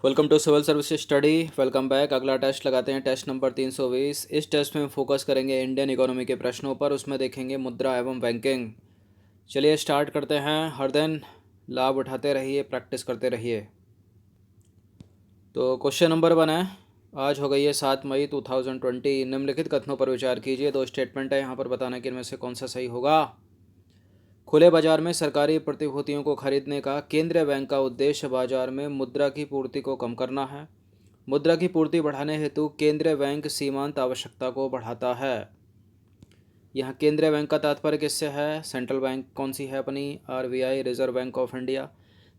Welcome to civil service study. Welcome back. अगला test लगाते हैं, टेस्ट नंबर 320। इस टेस्ट में हम फोकस करेंगे इंडियन इकोनॉमी के प्रश्नों पर। उसमें देखेंगे मुद्रा एवं बैंकिंग। चलिए स्टार्ट करते हैं। हर दिन लाभ उठाते रहिए, प्रैक्टिस करते रहिए। तो क्वेश्चन नंबर 1 है, आज हो गई है 7 मई 2020। निम्नलिखित कथनों पर विचार कीजिए। दो स्टेटमेंट है यहाँ पर, बताना कि इनमें से कौन सा सही होगा। खुले बाजार में सरकारी प्रतिभूतियों को खरीदने का केंद्रीय बैंक का उद्देश्य बाजार में मुद्रा की पूर्ति को कम करना है। मुद्रा की पूर्ति बढ़ाने हेतु केंद्रीय बैंक सीमांत आवश्यकता को बढ़ाता है। यहाँ केंद्रीय बैंक का तात्पर्य किससे है? सेंट्रल बैंक कौन सी है अपनी? RBI, reserve bank of India.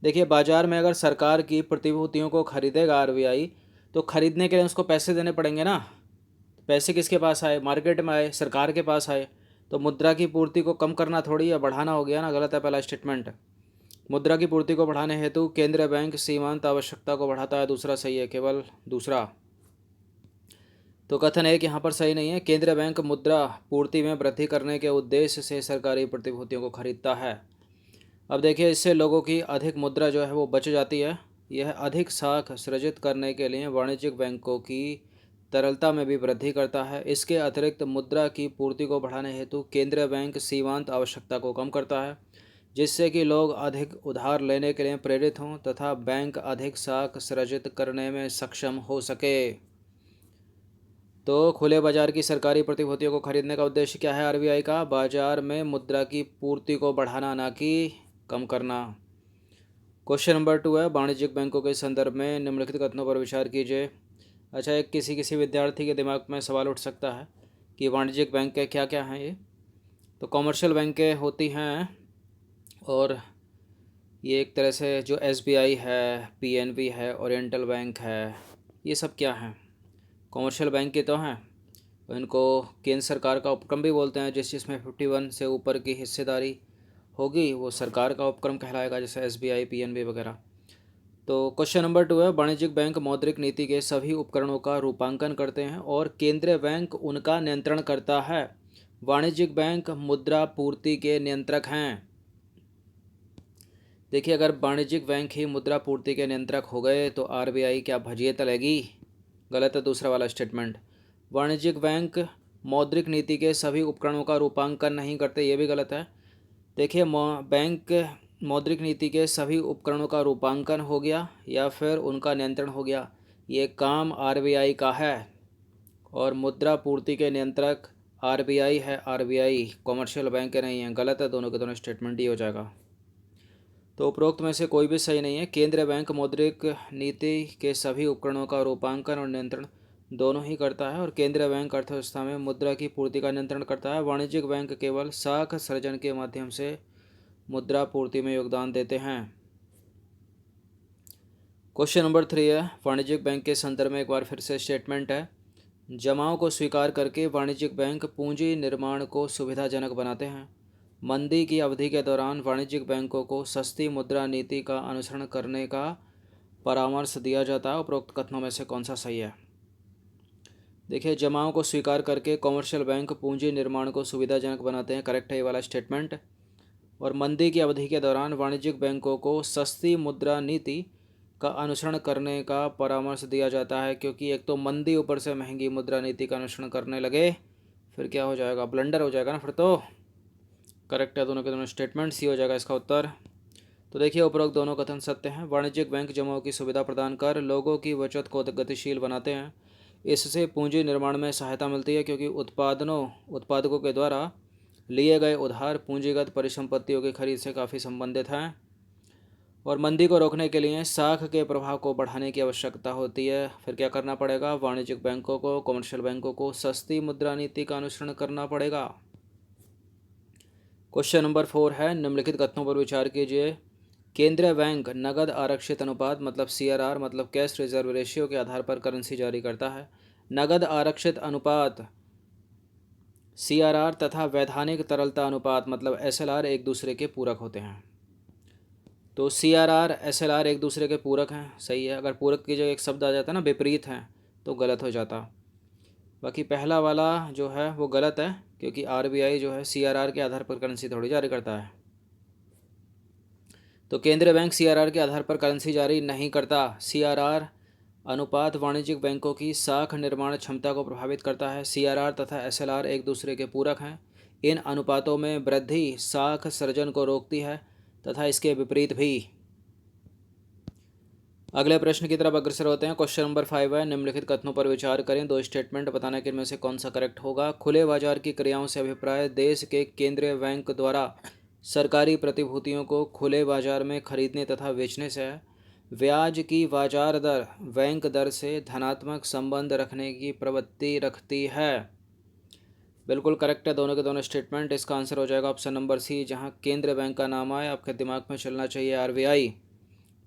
देखिए, बाजार में अगर सरकार की प्रतिभूतियों को खरीदेगा आरबीआई, तो खरीदने के लिए उसको पैसे देने पड़ेंगे ना। पैसे किसके पास आए? मार्केट में आए, सरकार के पास आए। तो मुद्रा की पूर्ति को कम करना थोड़ी या बढ़ाना हो गया ना। गलत है पहला स्टेटमेंट। मुद्रा की पूर्ति को बढ़ाने हेतु केंद्रीय बैंक सीमांत आवश्यकता को बढ़ाता है, दूसरा सही है, केवल दूसरा। तो कथन एक यहाँ पर सही नहीं है। केंद्रीय बैंक मुद्रा पूर्ति में वृद्धि करने के उद्देश्य से सरकारी प्रतिभूतियों को खरीदता है। अब देखिए, इससे लोगों की अधिक मुद्रा जो है वो बच जाती है। यह अधिक साख सृजित करने के लिए वाणिज्यिक बैंकों की तरलता में भी वृद्धि करता है। इसके अतिरिक्त मुद्रा की पूर्ति को बढ़ाने हेतु केंद्रीय बैंक सीमांत आवश्यकता को कम करता है, जिससे कि लोग अधिक उधार लेने के लिए प्रेरित हों तथा बैंक अधिक साख सृजित करने में सक्षम हो सके। तो खुले बाजार की सरकारी प्रतिभूतियों को खरीदने का उद्देश्य क्या है आरबीआई का? बाजार में मुद्रा की पूर्ति को बढ़ाना, ना कि कम करना। क्वेश्चन नंबर 2 है, वाणिज्यिक बैंकों के संदर्भ में निम्नलिखित कथनों पर विचार कीजिए। अच्छा, एक किसी विद्यार्थी के दिमाग में सवाल उठ सकता है कि वाणिज्यिक बैंक के क्या क्या हैं ये। तो कॉमर्शियल बैंकें होती हैं, और ये एक तरह से जो एसबीआई है, पीएनबी है, ओरिएंटल बैंक है, ये सब क्या हैं? कॉमर्शियल बैंक के तो हैं। इनको केंद्र सरकार का उपक्रम भी बोलते हैं। जिसमें 51 से ऊपर की हिस्सेदारी होगी वो सरकार का उपक्रम कहलाएगा, जैसे एसबीआई, पीएनबी वगैरह। तो क्वेश्चन नंबर 2 है, वाणिज्यिक बैंक मौद्रिक नीति के सभी उपकरणों का रूपांकन करते हैं और केंद्रीय बैंक उनका नियंत्रण करता है। वाणिज्यिक बैंक मुद्रा पूर्ति के नियंत्रक हैं। देखिए, अगर वाणिज्यिक बैंक ही मुद्रा पूर्ति के नियंत्रक हो गए तो आरबीआई क्या भजिए तलेगी? गलत है दूसरा वाला स्टेटमेंट। वाणिज्यिक बैंक मौद्रिक नीति के सभी उपकरणों का रूपांकन नहीं करते, ये भी गलत है। देखिए, बैंक मौद्रिक नीति के सभी उपकरणों का रूपांकन हो गया या फिर उनका नियंत्रण हो गया, ये काम आरबीआई का है। और मुद्रा पूर्ति के नियंत्रक आरबीआई है। आरबीआई कॉमर्शियल बैंक नहीं है। गलत है, दोनों के दोनों स्टेटमेंट ही हो जाएगा। तो उपरोक्त में से कोई भी सही नहीं है। केंद्रीय बैंक मौद्रिक नीति के सभी उपकरणों का रूपांकन और नियंत्रण दोनों ही करता है, और केंद्रीय बैंक अर्थव्यवस्था में मुद्रा की पूर्ति का नियंत्रण करता है। वाणिज्यिक बैंक केवल साख सृजन के माध्यम से मुद्रा पूर्ति में योगदान देते हैं। क्वेश्चन नंबर 3 है, वाणिज्यिक बैंक के संदर्भ में एक बार फिर से स्टेटमेंट है। जमाओं को स्वीकार करके वाणिज्यिक बैंक पूंजी निर्माण को सुविधाजनक बनाते हैं। मंदी की अवधि के दौरान वाणिज्यिक बैंकों को सस्ती मुद्रा नीति का अनुसरण करने का परामर्श दिया जाता है। उपरोक्त कथनों में से कौन सा सही है? देखिए, जमाओं को स्वीकार करके कॉमर्शियल बैंक पूंजी निर्माण को सुविधाजनक बनाते हैं, करेक्ट है ये वाला स्टेटमेंट। और मंदी की अवधि के दौरान वाणिज्यिक बैंकों को सस्ती मुद्रा नीति का अनुसरण करने का परामर्श दिया जाता है, क्योंकि एक तो मंदी, ऊपर से महंगी मुद्रा नीति का अनुसरण करने लगे फिर क्या हो जाएगा? ब्लंडर हो जाएगा ना फिर तो। करेक्ट है दोनों के दोनों स्टेटमेंट, सी हो जाएगा इसका उत्तर। तो देखिए, उपरोक्त दोनों कथन सत्य हैं। वाणिज्यिक बैंक जमाओं की सुविधा प्रदान कर लोगों की बचत को गतिशील बनाते हैं। इससे पूंजी निर्माण में सहायता मिलती है, क्योंकि उत्पादकों के द्वारा लिए गए उधार पूंजीगत परिसंपत्तियों की खरीद से काफ़ी संबंधित हैं। और मंदी को रोकने के लिए साख के प्रभाव को बढ़ाने की आवश्यकता होती है। फिर क्या करना पड़ेगा? वाणिज्यिक बैंकों को, कमर्शियल बैंकों को सस्ती मुद्रा नीति का अनुसरण करना पड़ेगा। क्वेश्चन नंबर 4 है, निम्नलिखित कथनों पर विचार कीजिए। केंद्रीय बैंक नगद आरक्षित अनुपात मतलब सीआरआर मतलब कैश रिजर्व रेशियो के आधार पर करेंसी जारी करता है। नगद आरक्षित अनुपात सीआरआर तथा वैधानिक तरलता अनुपात मतलब एसएलआर एक दूसरे के पूरक होते हैं। तो सीआरआर, एसएलआर एक दूसरे के पूरक हैं, सही है। अगर पूरक की जगह एक शब्द आ जाता है ना विपरीत हैं, तो गलत हो जाता। बाकी पहला वाला जो है वो गलत है, क्योंकि आरबीआई जो है सीआरआर के आधार पर करेंसी थोड़ी जारी करता है। तो केंद्रीय बैंक सीआरआर के आधार पर करेंसी जारी नहीं करता। सीआरआर अनुपात वाणिज्यिक बैंकों की साख निर्माण क्षमता को प्रभावित करता है। सीआरआर तथा एसएलआर एक दूसरे के पूरक हैं। इन अनुपातों में वृद्धि साख सृजन को रोकती है तथा इसके विपरीत भी। अगले प्रश्न की तरफ अग्रसर होते हैं। क्वेश्चन नंबर 5 है, निम्नलिखित कथनों पर विचार करें। दो स्टेटमेंट बताना कि इनमें से कौन सा करेक्ट होगा। खुले बाजार की क्रियाओं से अभिप्राय देश के केंद्रीय बैंक द्वारा सरकारी प्रतिभूतियों को खुले बाजार में खरीदने तथा बेचने से है। ब्याज की बाजार दर बैंक दर से धनात्मक संबंध रखने की प्रवृत्ति रखती है। बिल्कुल करेक्ट है दोनों के दोनों स्टेटमेंट। इसका आंसर हो जाएगा ऑप्शन नंबर सी, जहां केंद्रीय बैंक का नाम आए आपके दिमाग में चलना चाहिए आरबीआई।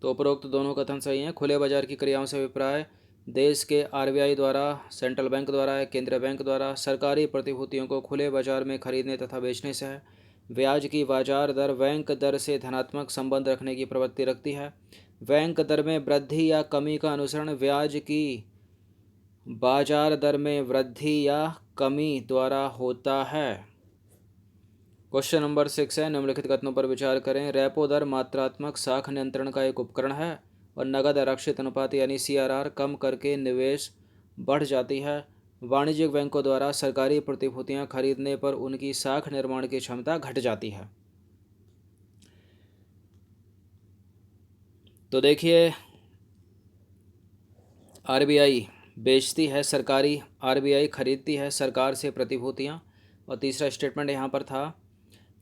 तो उपरोक्त दोनों कथन सही हैं। खुले बाजार की क्रियाओं से अभिप्राय देश के आरबीआई द्वारा, सेंट्रल बैंक द्वारा, केंद्रीय बैंक द्वारा सरकारी प्रतिभूतियों को खुले बाजार में खरीदने तथा बेचने से है। ब्याज की बाजार दर बैंक दर से धनात्मक संबंध रखने की प्रवृत्ति रखती है। बैंक दर में वृद्धि या कमी का अनुसरण ब्याज की बाजार दर में वृद्धि या कमी द्वारा होता है। क्वेश्चन नंबर 6 है, निम्नलिखित कथनों पर विचार करें। रेपो दर मात्रात्मक साख नियंत्रण का एक उपकरण है और नगद आरक्षित अनुपात यानी सीआरआर कम करके निवेश बढ़ जाती है। वाणिज्यिक बैंकों द्वारा सरकारी प्रतिभूतियां खरीदने पर उनकी साख निर्माण की क्षमता घट जाती है। तो देखिए, आरबीआई बेचती है, सरकारी आरबीआई खरीदती है सरकार से प्रतिभूतियां। और तीसरा स्टेटमेंट यहाँ पर था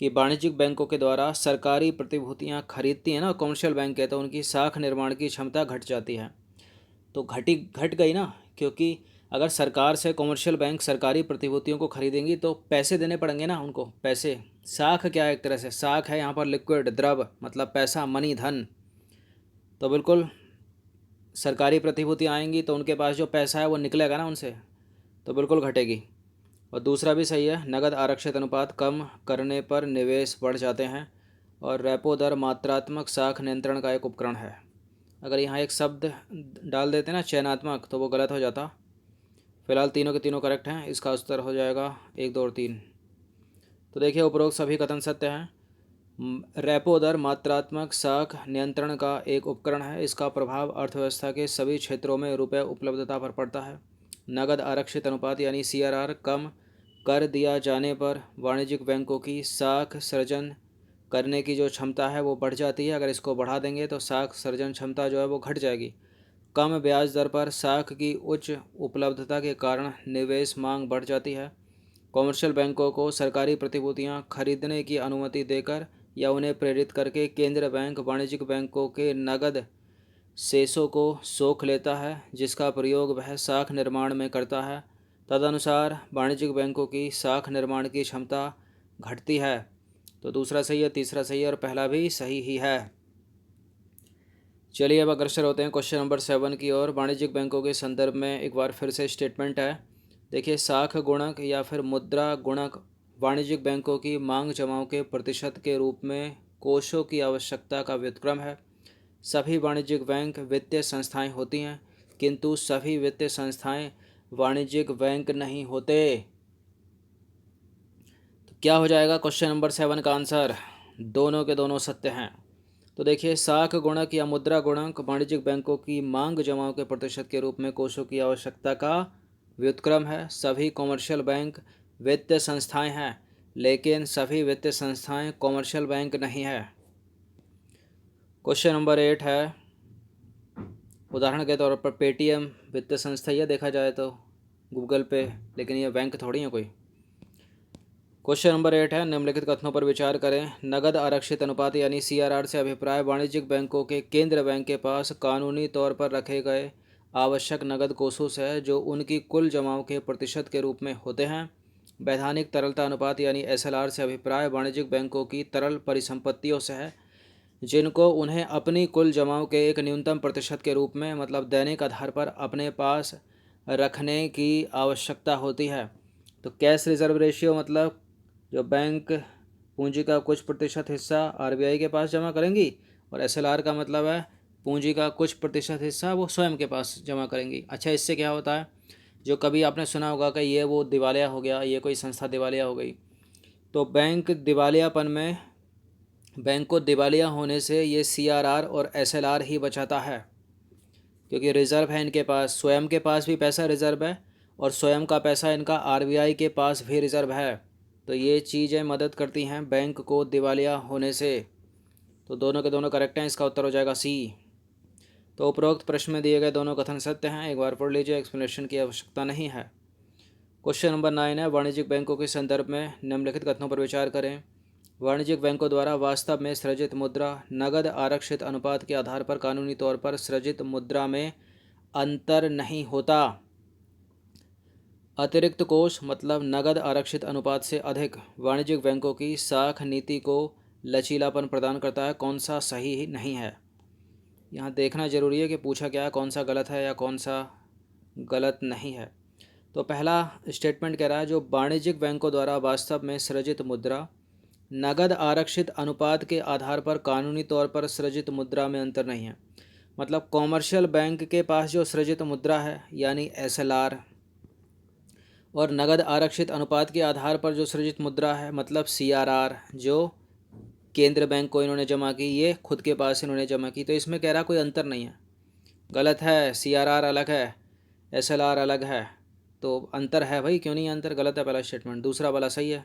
कि वाणिज्यिक बैंकों के द्वारा सरकारी प्रतिभूतियां खरीदती हैं ना, कॉमर्शियल बैंक है, तो उनकी साख निर्माण की क्षमता घट जाती है। तो घट गई ना, क्योंकि अगर सरकार से कॉमर्शियल बैंक सरकारी प्रतिभूतियों को खरीदेंगी तो पैसे देने पड़ेंगे ना उनको। पैसे, साख क्या है, एक तरह से साख है यहाँ पर लिक्विड, द्रव, मतलब पैसा, मनी, धन। तो बिल्कुल सरकारी प्रतिभूतियाँ आएंगी तो उनके पास जो पैसा है वो निकलेगा ना उनसे, तो बिल्कुल घटेगी। और दूसरा भी सही है, नगद आरक्षित अनुपात कम करने पर निवेश बढ़ जाते हैं। और रेपो दर मात्रात्मक साख नियंत्रण का एक उपकरण है। अगर यहाँ एक शब्द डाल देते ना चयनात्मक, तो वो गलत हो जाता। फिलहाल तीनों के तीनों करेक्ट हैं। इसका उत्तर हो जाएगा 1, 2 और 3। तो देखिए, उपरोक्त सभी कथन सत्य हैं। रेपो दर मात्रात्मक साख नियंत्रण का एक उपकरण है। इसका प्रभाव अर्थव्यवस्था के सभी क्षेत्रों में रुपये उपलब्धता पर पड़ता है। नगद आरक्षित अनुपात यानी सीआरआर कम कर दिया जाने पर वाणिज्यिक बैंकों की साख सृजन करने की जो क्षमता है वो बढ़ जाती है। अगर इसको बढ़ा देंगे तो साख सृजन क्षमता जो है वो घट जाएगी। कम ब्याज दर पर साख की उच्च उपलब्धता के कारण निवेश मांग बढ़ जाती है। कॉमर्शियल बैंकों को सरकारी प्रतिभूतियां खरीदने की अनुमति देकर या उन्हें प्रेरित करके केंद्रीय बैंक वाणिज्यिक बैंकों के नगद शेषों को सोख लेता है, जिसका प्रयोग वह साख निर्माण में करता है। तदनुसार वाणिज्यिक बैंकों की साख निर्माण की क्षमता घटती है। तो दूसरा सही है, तीसरा सही है और पहला भी सही ही है। चलिए अब अग्रसर होते हैं क्वेश्चन नंबर 7 की ओर। वाणिज्यिक बैंकों के संदर्भ में एक बार फिर से स्टेटमेंट है। देखिए, साख गुणक या फिर मुद्रा गुणक वाणिज्यिक बैंकों की मांग जमाओं के प्रतिशत के रूप में कोषों की आवश्यकता का व्युत्क्रम है। सभी वाणिज्यिक बैंक वित्तीय संस्थाएं होती हैं, किंतु सभी वित्तीय संस्थाएं वाणिज्यिक बैंक नहीं होते। तो क्या हो जाएगा क्वेश्चन नंबर 7 का आंसर? दोनों के दोनों सत्य हैं। तो देखिए, साख गुणक या मुद्रा गुणक वाणिज्यिक बैंकों की मांग जमाओं के प्रतिशत के रूप में कोषों की आवश्यकता का व्युत्क्रम है। सभी कॉमर्शियल बैंक वित्तीय संस्थाएं हैं, लेकिन सभी वित्तीय संस्थाएं कॉमर्शियल बैंक नहीं है। क्वेश्चन नंबर 8 है, उदाहरण के तौर पर पेटीएम वित्तीय संस्था ही है देखा जाए तो, गूगल पे, लेकिन ये बैंक थोड़ी है कोई। क्वेश्चन नंबर 8 है, निम्नलिखित कथनों पर विचार करें। नगद आरक्षित अनुपात यानी सीआरआर से अभिप्राय वाणिज्यिक बैंकों के केंद्र बैंक के पास कानूनी तौर पर रखे गए आवश्यक नगद कोषों से है, जो उनकी कुल जमाओं के प्रतिशत के रूप में होते हैं। वैधानिक तरलता अनुपात यानी एसएलआर से अभिप्राय वाणिज्यिक बैंकों की तरल परिसंपत्तियों से है, जिनको उन्हें अपनी कुल जमाओं के एक न्यूनतम प्रतिशत के रूप में, मतलब दैनिक आधार पर अपने पास रखने की आवश्यकता होती है। तो कैश रिजर्व रेशियो मतलब जो बैंक पूंजी का कुछ प्रतिशत हिस्सा आरबीआई के पास जमा करेंगी, और एसएलआर का मतलब है पूंजी का कुछ प्रतिशत हिस्सा वो स्वयं के पास जमा करेंगी। अच्छा, इससे क्या होता है, जो कभी आपने सुना होगा कि ये वो दिवालिया हो गया, ये कोई संस्था दिवालिया हो गई, तो बैंक दिवालियापन में, बैंक को दिवालिया होने से ये सीआरआर और एसएलआर ही बचाता है। क्योंकि रिज़र्व है इनके पास, स्वयं के पास भी पैसा रिज़र्व है और स्वयं का पैसा इनका आरबीआई के पास भी रिज़र्व है। तो ये चीज़ें मदद करती हैं बैंक को दिवालिया होने से। तो दोनों के दोनों करेक्ट हैं, इसका उत्तर हो जाएगा सी। तो उपरोक्त प्रश्न में दिए गए दोनों कथन सत्य हैं, एक बार पढ़ लीजिए, एक्सप्लेनेशन की आवश्यकता नहीं है। क्वेश्चन नंबर 9 है, वाणिज्यिक बैंकों के संदर्भ में निम्नलिखित कथनों पर विचार करें। वाणिज्यिक बैंकों द्वारा वास्तव में सृजित मुद्रा नगद आरक्षित अनुपात के आधार पर कानूनी तौर पर सृजित मुद्रा में अंतर नहीं होता। अतिरिक्त कोष मतलब नगद आरक्षित अनुपात से अधिक वाणिज्यिक बैंकों की साख नीति को लचीलापन प्रदान करता है। कौन सा सही नहीं है, यहाँ देखना जरूरी है कि पूछा क्या है, कौन सा गलत है या कौन सा गलत नहीं है। तो पहला स्टेटमेंट कह रहा है, जो वाणिज्यिक बैंकों द्वारा वास्तव में सृजित मुद्रा नगद आरक्षित अनुपात के आधार पर कानूनी तौर पर सृजित मुद्रा में अंतर नहीं है। मतलब कॉमर्शियल बैंक के पास जो सृजित मुद्रा है यानी एसएलआर, और नगद आरक्षित अनुपात के आधार पर जो सृजित मुद्रा है मतलब सीआरआर, जो केंद्र बैंक को इन्होंने जमा की, ये खुद के पास इन्होंने जमा की, तो इसमें कह रहा कोई अंतर नहीं है। गलत है, सीआरआर अलग है, एसएलआर अलग है, तो अंतर है भाई, क्यों नहीं अंतर, गलत है पहला स्टेटमेंट। दूसरा वाला सही है,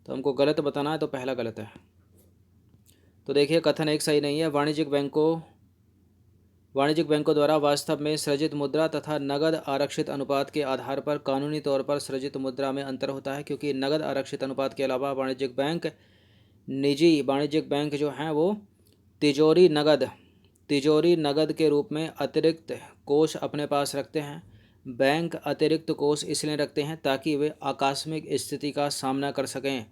तो हमको गलत बताना है, तो पहला गलत है। तो देखिए कथन एक सही नहीं है। वाणिज्यिक बैंकों द्वारा वास्तव में सृजित मुद्रा तथा नगद आरक्षित अनुपात के आधार पर कानूनी तौर पर सृजित मुद्रा में अंतर होता है, क्योंकि नगद आरक्षित अनुपात के अलावा निजी वाणिज्यिक बैंक जो हैं वो तिजोरी नगद के रूप में अतिरिक्त कोष अपने पास रखते हैं। बैंक अतिरिक्त कोष इसलिए रखते हैं ताकि वे आकस्मिक स्थिति का सामना कर सकें।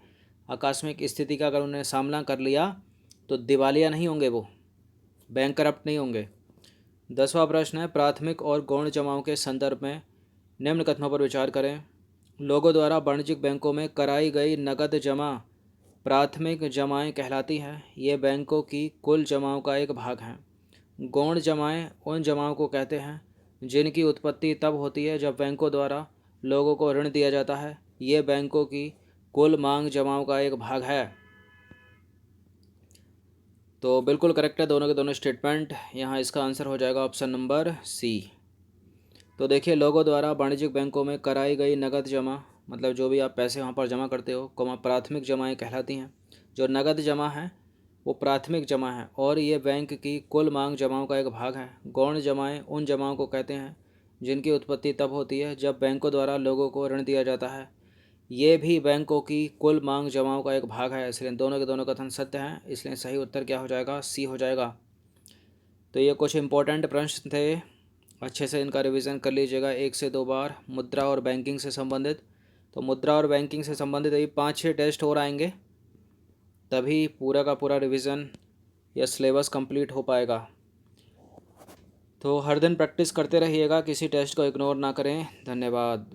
आकस्मिक स्थिति का अगर उन्हें सामना कर लिया तो दिवालिया नहीं होंगे, वो बैंक करप्ट नहीं होंगे। 10वां प्रश्न है, प्राथमिक और गौण जमाओं के संदर्भ में निम्न कथनों पर विचार करें। लोगों द्वारा वाणिज्यिक बैंकों में कराई गई नगद जमा प्राथमिक जमाएं कहलाती हैं। ये बैंकों की कुल जमाओं का एक भाग हैं। गौण जमाएं उन जमाओं को कहते हैं जिनकी उत्पत्ति तब होती है जब बैंकों द्वारा लोगों को ऋण दिया जाता है। ये बैंकों की कुल मांग जमाओं का एक भाग है। तो बिल्कुल करेक्ट है दोनों के दोनों स्टेटमेंट। यहाँ इसका आंसर हो जाएगा ऑप्शन नंबर सी। तो देखिए, लोगों द्वारा वाणिज्यिक बैंकों में कराई गई नगद जमा मतलब जो भी आप पैसे वहाँ पर जमा करते हो, प्राथमिक जमाएं कहलाती हैं। जो नगद जमा है वो प्राथमिक जमा है और ये बैंक की कुल मांग जमाओं का एक भाग है। गौण जमाएं उन जमाओं को कहते हैं जिनकी उत्पत्ति तब होती है जब बैंकों द्वारा लोगों को ऋण दिया जाता है। ये भी बैंकों की कुल मांग जमाओं का एक भाग है। इसलिए दोनों के दोनों कथन सत्य हैं, इसलिए सही उत्तर क्या हो जाएगा, सी हो जाएगा। तो ये कुछ इंपॉर्टेंट प्रश्न थे, अच्छे से इनका रिवीजन कर लीजिएगा 1 से 2 बार। मुद्रा और बैंकिंग से संबंधित, तो मुद्रा और बैंकिंग से संबंधित अभी 5-6 टेस्ट और आएंगे, तभी पूरा का पूरा रिवीजन या सिलेबस कंप्लीट हो पाएगा। तो हर दिन प्रैक्टिस करते रहिएगा, किसी टेस्ट को इग्नोर ना करें। धन्यवाद।